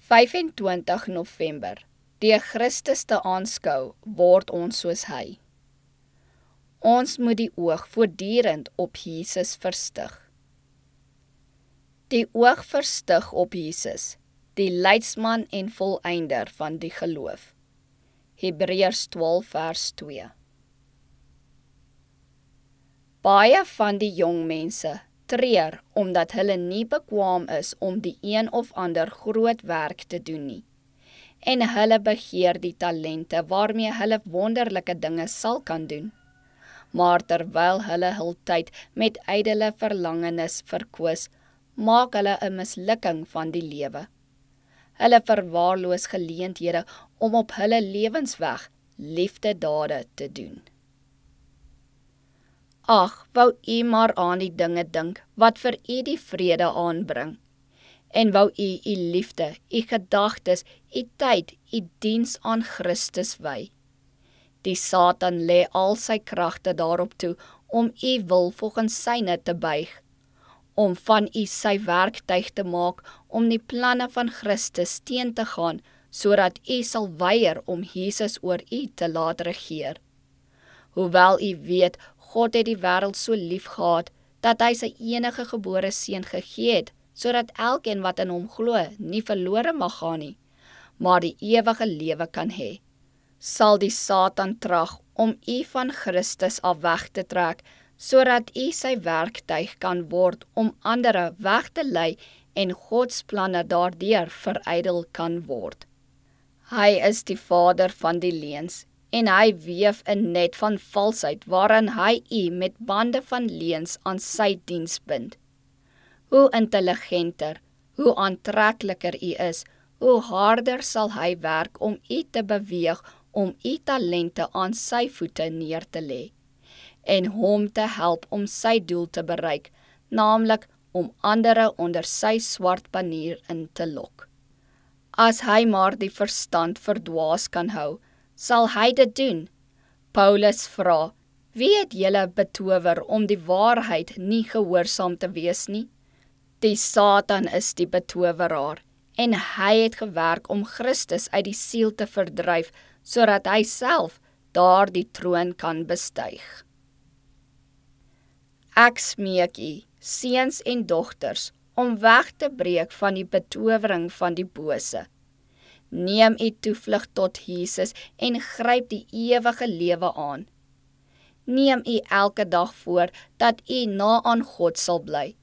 25 November. Deur Christus te aanskou, word ons soos hy. Ons moet die oog voortdurend op Jesus verstig. Die oog verstig op Jesus, die leidsman en volëinder van die geloof. Hebreërs 12 vers 2. Baie van die jong mense treur omdat hulle nie bekwaam is om die een of ander groot werk te doen nie. En hulle begeer die talente waarmee hulle wonderlike dinge sal kan doen. Maar terwyl hulle hul tyd met ydelle verlangenis verkwis, maak hulle 'n mislukking van die lewe. Hulle verwaarloos geleenthede om op hulle lewensweg liefdedade te doen. Ag, wou u maar aan die dinge dink wat vir u die vrede aanbring. En wou u liefde, u gedagtes, u tyd, u diens aan Christus wy. Die Satan lê al sy kragte daarop toe om u wil volgens syne te buig, om van u sy werktuig te maak om die planne van Christus teen te gaan, sodat u sal weier om Jesus oor u te laat regeer. Hoewel u weet, God het die wêreld so lief gehad, dat hy sy enige gebore seun gegee het, sodat elkeen wat in hom glo, nie verlore mag gaan nie, maar die ewige lewe kan hê. Sal die Satan trag om u van Christus af weg te trek, sodat u sy werktuig kan word om ander weg te lei en Gods planne daardeur verydel kan word. Hy is die vader van die leuns, en hy weef 'n net van valsheid waarin hy u met bande van leuns aan sy diens bind. Hoe intelligenter, hoe aantrekliker u is, hoe harder sal hy werk om u te beweeg om u talente aan sy voete neer te lê, en hom te help om sy doel te bereik, naamlik om ander onder sy swart banier in te lok. As hy maar die verstand verdwaas kan hou, sal hy dit doen. Paulus vra, wie het julle betower om die waarheid nie gehoorsaam te wees nie? Die Satan is die betoweraar, en hy het gewerk om Christus uit die siel te verdryf, sodat hy self daardie troon kan bestyg. Ek smeek u, seuns en dogters, om weg te breek van die betowering van die bose. Neem u toevlug tot Jesus en gryp die ewige lewe aan. Neem u elke dag voor dat u na aan God sal bly,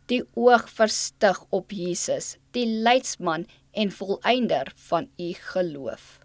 die oog verstig op Jesus, die leidsman en volëinder van u geloof.